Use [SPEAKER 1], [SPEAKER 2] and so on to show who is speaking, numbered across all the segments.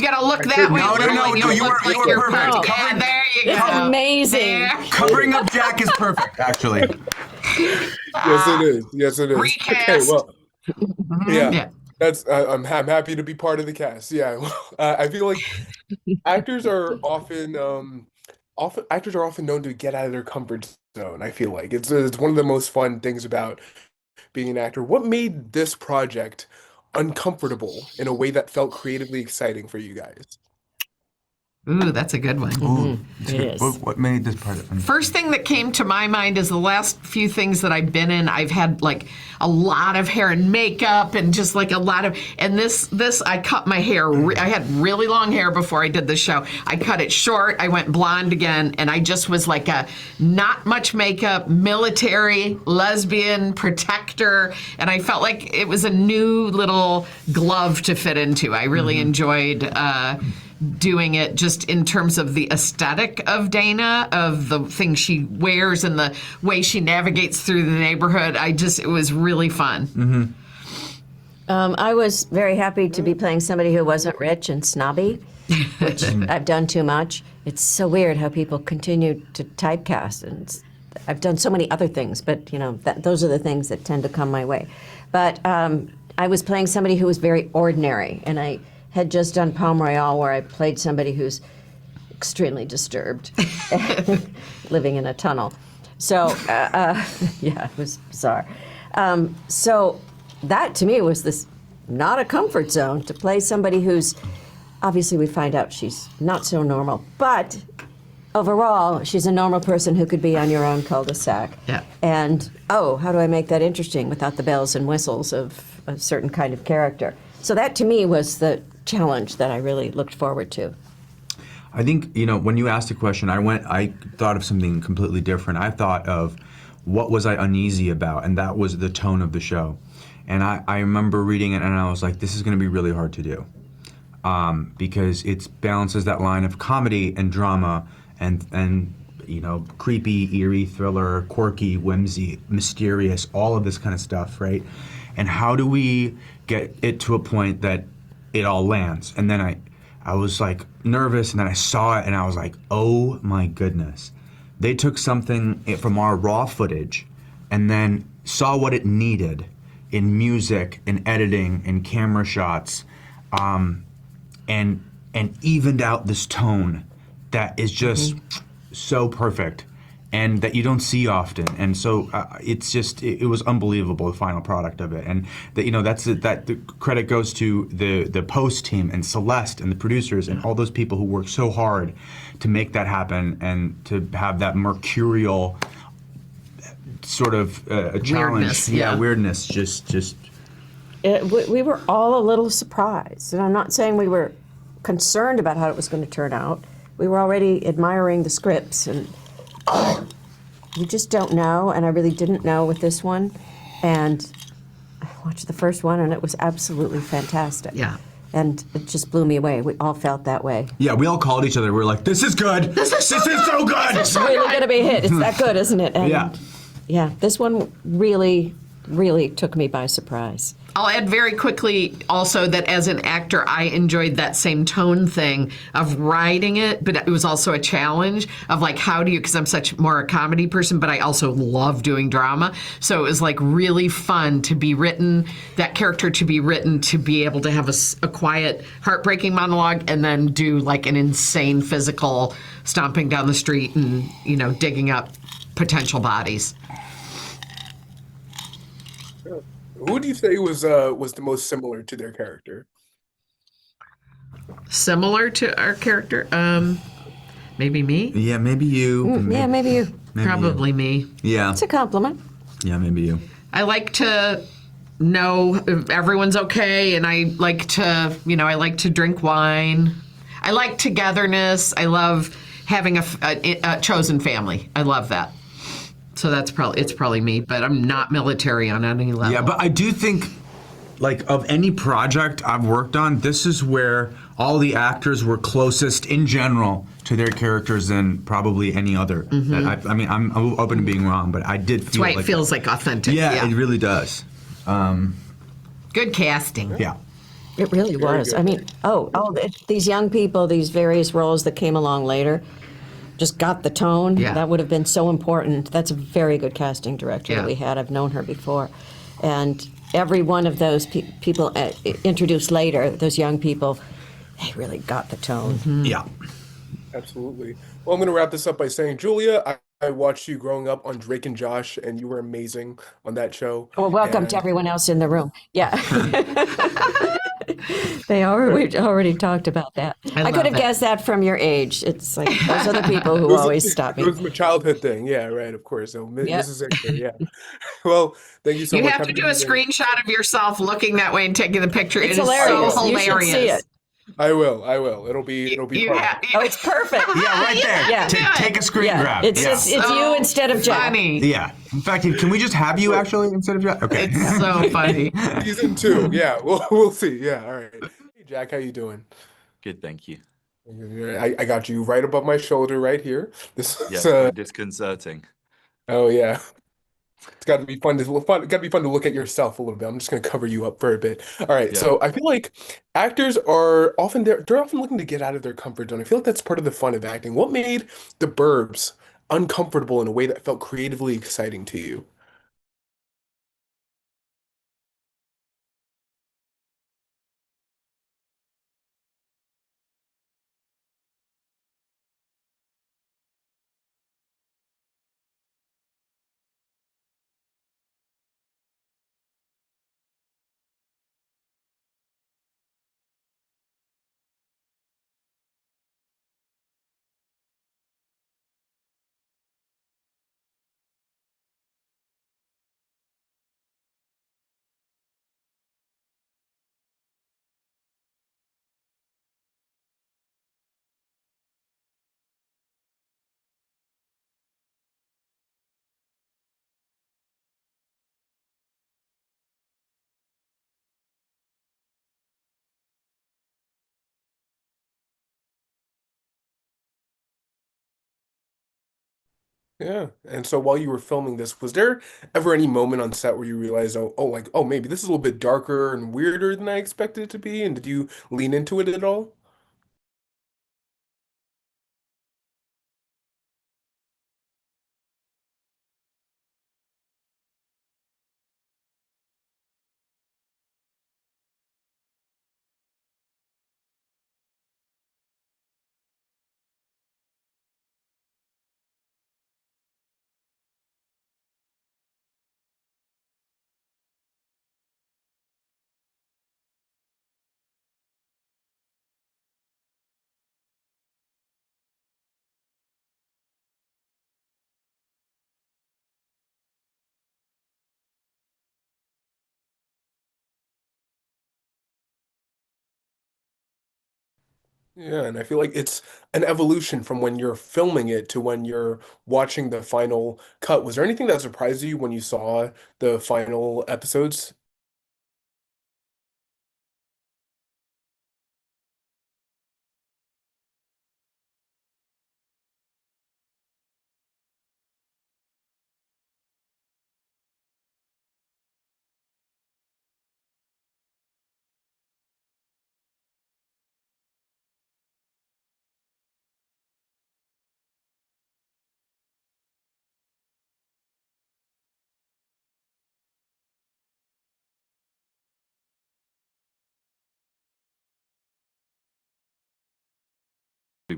[SPEAKER 1] got to look that way.
[SPEAKER 2] No, you were perfect.
[SPEAKER 1] Yeah, there you go.
[SPEAKER 3] It's amazing.
[SPEAKER 1] There.
[SPEAKER 2] Covering up Jack is perfect, actually.
[SPEAKER 4] Yes, it is. Yes, it is.
[SPEAKER 1] Recast.
[SPEAKER 4] Okay, well, yeah.
[SPEAKER 1] Yeah.
[SPEAKER 4] That's I'm happy to be part of the cast. Yeah, I feel like actors are often known to get out of their comfort zone. I feel like it's one of the most fun things about being an actor. What made this project uncomfortable in a way that felt creatively exciting for you guys?
[SPEAKER 1] Ooh, that's a good one.
[SPEAKER 2] Ooh,
[SPEAKER 3] It is.
[SPEAKER 2] what made this part?
[SPEAKER 1] First thing that came to my mind is the last few things that I've been in, I've had like a lot of hair and makeup and just like a lot of, and this I cut my hair. I had really long hair before I did the show. I cut it short. I went blonde again, and I just was like a not much makeup, military, lesbian, protector, and I felt like it was a new little glove to fit into. I really enjoyed doing it just in terms of the aesthetic of Dana, of the things she wears and the way she navigates through the neighborhood. It was really fun.
[SPEAKER 3] I was very happy to be playing somebody who wasn't rich and snobby, which I've done too much. It's so weird how people continue to typecast, and I've done so many other things, but those are the things that tend to come my way. But I was playing somebody who was very ordinary, and I had just done Palm Royale, where I played somebody who's extremely disturbed, living in a tunnel. So, yeah, it was bizarre. So that, to me, was this not a comfort zone to play somebody who's, obviously we find out she's not so normal, but overall, she's a normal person who could be on your own cul-de-sac.
[SPEAKER 1] Yeah.
[SPEAKER 3] And, how do I make that interesting without the bells and whistles of a certain kind of character? So that, to me, was the challenge that I really looked forward to.
[SPEAKER 2] I think, when you asked the question, I thought of something completely different. I thought of what was I uneasy about, and that was the tone of the show. And I remember reading it, and I was like, this is going to be really hard to do. Because it balances that line of comedy and drama and creepy, eerie, thriller, quirky, whimsy, mysterious, all of this kind of stuff, right? And how do we get it to a point that it all lands? And then I was like nervous, and then I saw it, and I was like, oh my goodness. They took something from our raw footage and then saw what it needed in music, in editing, in camera shots, and evened out this tone that is just so perfect and that you don't see often. And so it was unbelievable, the final product of it. And that the credit goes to the post team and Celeste and the producers and all those people who worked so hard to make that happen and to have that mercurial sort of a challenge. Weirdness. Just.
[SPEAKER 3] We were all a little surprised. And I'm not saying we were concerned about how it was going to turn out. We were already admiring the scripts, and you just don't know, and I really didn't know with this one. And I watched the first one, and it was absolutely fantastic.
[SPEAKER 1] Yeah.
[SPEAKER 3] And it just blew me away. We all felt that way.
[SPEAKER 2] Yeah, we all called each other. We were like, this is good. This is so good.
[SPEAKER 3] It's really going to be a hit. It's that good, isn't it? And
[SPEAKER 2] yeah,
[SPEAKER 3] this one really, really took me by surprise.
[SPEAKER 1] I'll add very quickly also that as an actor, I enjoyed that same tone thing of writing it, but it was also a challenge of like, how do you, because I'm such more a comedy person, but I also love doing drama. So it was like really fun to be written, that character to be written, to be able to have a quiet, heartbreaking monologue and then do like an insane physical stomping down the street and, digging up potential bodies.
[SPEAKER 4] Who do you say was the most similar to their character?
[SPEAKER 1] Similar to our character? Maybe me?
[SPEAKER 2] Yeah, maybe you.
[SPEAKER 3] Maybe you.
[SPEAKER 1] Probably me.
[SPEAKER 2] Yeah.
[SPEAKER 3] It's a compliment.
[SPEAKER 2] Yeah, maybe you.
[SPEAKER 1] I like to know if everyone's okay, and I like to drink wine. I like togetherness. I love having a chosen family. I love that. So it's probably me, but I'm not military on any level.
[SPEAKER 2] Yeah, but I do think, like, of any project I've worked on, this is where all the actors were closest in general to their characters than probably any other. Mm-hmm. I'm open to being wrong, but I did feel
[SPEAKER 1] that's why it feels like authentic.
[SPEAKER 2] Yeah, it really does.
[SPEAKER 1] Good casting.
[SPEAKER 2] Yeah.
[SPEAKER 3] It really
[SPEAKER 4] Very
[SPEAKER 3] was. I
[SPEAKER 4] good.
[SPEAKER 3] mean, these young people, these various roles that came along later, just got the tone.
[SPEAKER 1] Yeah.
[SPEAKER 3] That would have been so important. That's a very good casting director that
[SPEAKER 1] Yeah.
[SPEAKER 3] we had. I've known her before. And every one of those people introduced later, those young people, they really got the tone.
[SPEAKER 2] Yeah.
[SPEAKER 4] Absolutely. Well, I'm going to wrap this up by saying, Julia, I watched you growing up on Drake and Josh, and you were amazing on that show.
[SPEAKER 3] Well, welcome to
[SPEAKER 4] And
[SPEAKER 3] everyone else in the room. Yeah. We already talked about that. I could
[SPEAKER 1] love
[SPEAKER 3] have
[SPEAKER 1] it.
[SPEAKER 3] guessed that from your age. It's like those are the people who always stop
[SPEAKER 4] it
[SPEAKER 3] me.
[SPEAKER 4] was my childhood thing. Yeah, right. Of course. So,
[SPEAKER 3] Yep.
[SPEAKER 4] Mrs. Ixter, yeah. Well, thank you so
[SPEAKER 1] You
[SPEAKER 4] much.
[SPEAKER 1] have
[SPEAKER 4] Have
[SPEAKER 1] to
[SPEAKER 4] a
[SPEAKER 1] do
[SPEAKER 4] good
[SPEAKER 1] a
[SPEAKER 4] evening.
[SPEAKER 1] screenshot of yourself looking that way and taking the picture.
[SPEAKER 3] It's
[SPEAKER 1] It is so
[SPEAKER 3] hilarious. You should see
[SPEAKER 1] hilarious.
[SPEAKER 3] it.
[SPEAKER 4] I will. I will. It'll be
[SPEAKER 1] You
[SPEAKER 4] part of
[SPEAKER 1] have,
[SPEAKER 4] it.
[SPEAKER 3] Oh, it's perfect.
[SPEAKER 2] Yeah, right there.
[SPEAKER 3] Yeah.
[SPEAKER 2] Take a screen
[SPEAKER 3] Yeah,
[SPEAKER 2] grab.
[SPEAKER 3] it's
[SPEAKER 2] yeah.
[SPEAKER 3] just it's you instead of Jack.
[SPEAKER 1] funny.
[SPEAKER 2] Yeah. In fact, can we just have you actually instead of Jack? Okay.
[SPEAKER 1] It's so funny.
[SPEAKER 4] Season 2. Yeah, we'll see. Yeah, all right. Hey, Jack, how you doing?
[SPEAKER 5] Good, thank you.
[SPEAKER 4] I got you right above my shoulder right here. This
[SPEAKER 5] Yeah,
[SPEAKER 4] is
[SPEAKER 5] quite disconcerting.
[SPEAKER 4] oh yeah. It's got to be got to be fun to look at yourself a little bit. I'm just going to cover you up for a bit. All right.
[SPEAKER 5] Yeah.
[SPEAKER 4] So I feel like actors are often they're often looking to get out of their comfort zone. I feel like that's part of the fun of acting. What made the Burbs uncomfortable in a way that felt creatively exciting to you? Yeah. And so while you were filming this, was there ever any moment on set where you realized, maybe this is a little bit darker and weirder than I expected it to be? And did you lean into it at all? Yeah, and I feel like it's an evolution from when you're filming it to when you're watching the final cut. Was there anything that surprised you when you saw the final episodes?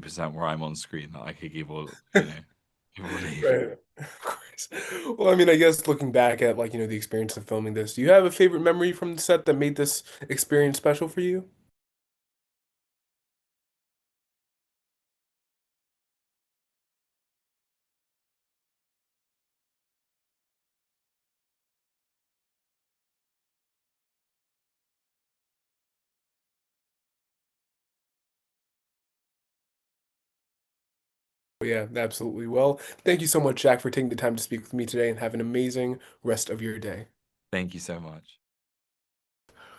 [SPEAKER 5] Percent where I'm on screen that I could give all, give or leave.
[SPEAKER 4] Right. Of course. Well, I mean, I guess looking back at the experience of filming this, do you have a favorite memory from the set that made this experience special for you? Yeah, absolutely. Well, thank you so much, Jack, for taking the time to speak with me today and have an amazing rest of your day.
[SPEAKER 5] Thank you so much.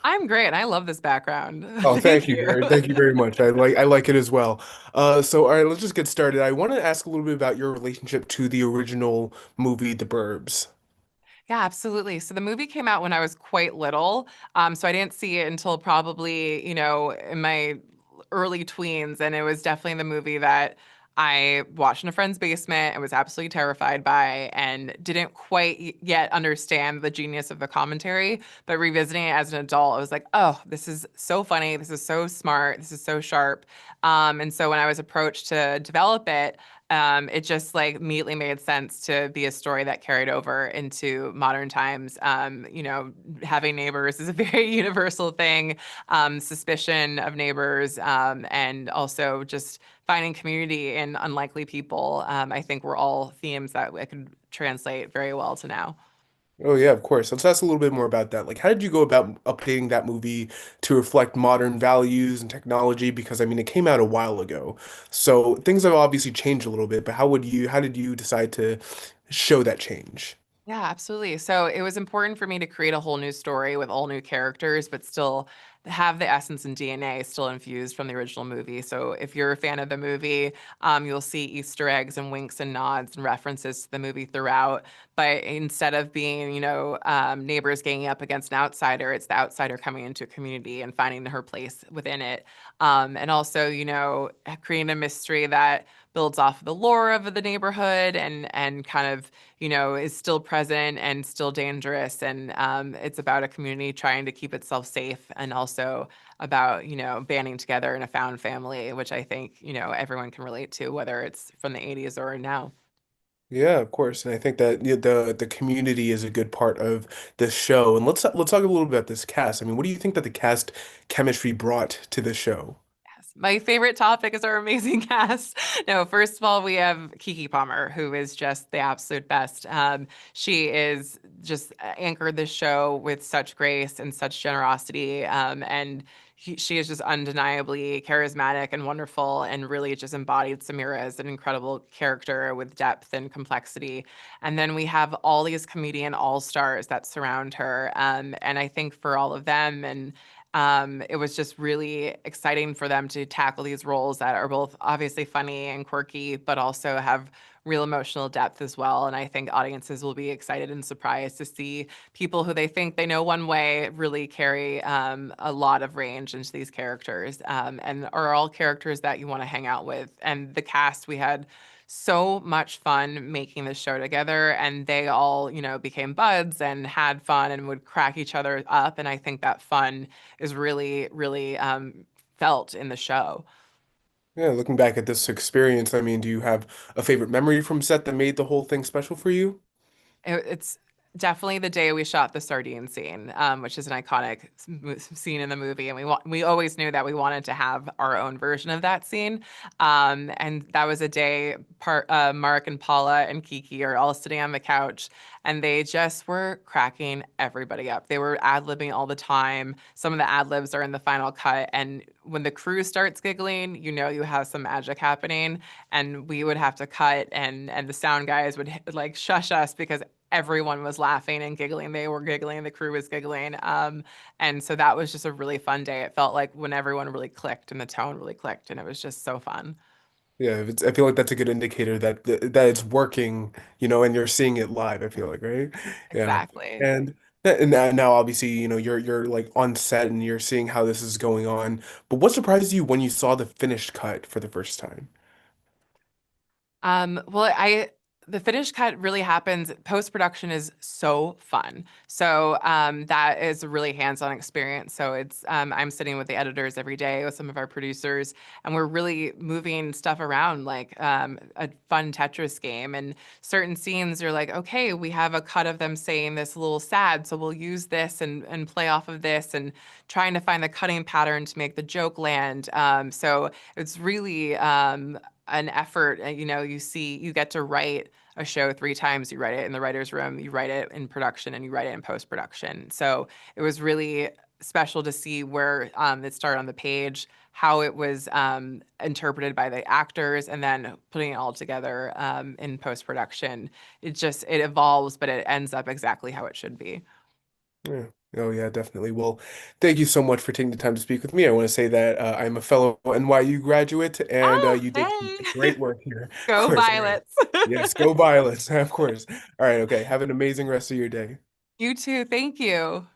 [SPEAKER 6] I'm great. I love this background.
[SPEAKER 4] Oh, thank you
[SPEAKER 6] you.
[SPEAKER 4] thank you very much. I like it as well. So all right, let's just get started. I want to ask a little bit about your relationship to the original movie, The Burbs.
[SPEAKER 6] Yeah, absolutely. So the movie came out when I was quite little. So I didn't see it until probably, in my early tweens. And it was definitely the movie that I watched in a friend's basement and was absolutely terrified by and didn't quite yet understand the genius of the commentary. But revisiting it as an adult, I was like, oh, this is so funny. This is so smart. This is so sharp. And so when I was approached to develop it, it just like immediately made sense to be a story that carried over into modern times. Having neighbors is a very universal thing. Suspicion of neighbors, and also just finding community in unlikely people. I think were all themes that I could translate very well to now.
[SPEAKER 4] Oh yeah, of course. Let's ask a little bit more about that. Like, how did you go about updating that movie to reflect modern values and technology? Because I mean, it came out a while ago, so things have obviously changed a little bit. But how did you decide to show that change?
[SPEAKER 6] Yeah, absolutely. So it was important for me to create a whole new story with all new characters, but still have the essence and DNA still infused from the original movie. So if you're a fan of the movie, you'll see Easter eggs and winks and nods and references to the movie throughout. But instead of being, neighbors ganging up against an outsider, it's the outsider coming into a community and finding her place within it. And also, creating a mystery that builds off of the lore of the neighborhood and kind of is still present and still dangerous. And it's about a community trying to keep itself safe and also about, banding together in a found family, which I think, everyone can relate to, whether it's from the 80s or now.
[SPEAKER 4] Yeah, of course. And I think that the community is a good part of this show. And let's talk a little bit about this cast. I mean, what do you think that the cast chemistry brought to the show?
[SPEAKER 6] Yes. My favorite topic is our amazing cast. No, first of all, we have Kiki Palmer, who is just the absolute best. She is just anchored this show with such grace and such generosity. She is just undeniably charismatic and wonderful and really just embodied Samira as an incredible character with depth and complexity. And then we have all these comedian all-stars that surround her. And I think for all of them and it was just really exciting for them to tackle these roles that are both obviously funny and quirky, but also have real emotional depth as well. And I think audiences will be excited and surprised to see people who they think they know one way really carry a lot of range into these characters, and are all characters that you want to hang out with. And the cast, we had so much fun making this show together, and they all became buds and had fun and would crack each other up. And I think that fun is really, really felt in the show.
[SPEAKER 4] Yeah, looking back at this experience, I mean, do you have a favorite memory from set that made the whole thing special for you?
[SPEAKER 6] It's definitely the day we shot the sardine scene, which is an iconic scene in the movie, and we always knew that we wanted to have our own version of that scene. And that was a day Mark and Paula and Kiki are all sitting on the couch, and they just were cracking everybody up. They were ad-libbing all the time. Some of the ad-libs are in the final cut, and when the crew starts giggling, you have some magic happening. And we would have to cut, and the sound guys would like shush us because everyone was laughing and giggling. They were giggling, the crew was giggling. And so that was just a really fun day. It felt like when everyone really clicked and the tone really clicked, and it was just so fun.
[SPEAKER 4] Yeah, I feel like that's a good indicator that that it's working, and you're seeing it live, I feel like, right? Yeah.
[SPEAKER 6] Exactly.
[SPEAKER 4] And now obviously, you're like on set and you're seeing how this is going on. But what surprised you when you saw the finished cut for the first time?
[SPEAKER 6] Well, the finished cut really happens. Post-production is so fun. So that is a really hands-on experience. So I'm sitting with the editors every day with some of our producers, and we're really moving stuff around like a fun Tetris game. And certain scenes are like, okay, we have a cut of them saying this a little sad, so we'll use this and play off of this and trying to find the cutting pattern to make the joke land. So it's really an effort. You get to write a show three times. You write it in the writer's room, you write it in production, and you write it in post-production. So it was really special to see where it started on the page, how it was interpreted by the actors, and then putting it all together in post-production. It evolves, but it ends up exactly how it should be.
[SPEAKER 4] Yeah. Oh yeah, definitely. Well, thank you so much for taking the time to speak with me. I want to say that I'm a fellow NYU graduate, and
[SPEAKER 6] Oh,
[SPEAKER 4] you did some
[SPEAKER 6] hey.
[SPEAKER 4] great work here. Of
[SPEAKER 6] Go
[SPEAKER 4] course. All right.
[SPEAKER 6] Violets.
[SPEAKER 4] Yes, go Violets. Of course. All right. Okay. Have an amazing rest of your day.
[SPEAKER 6] You too. Thank you.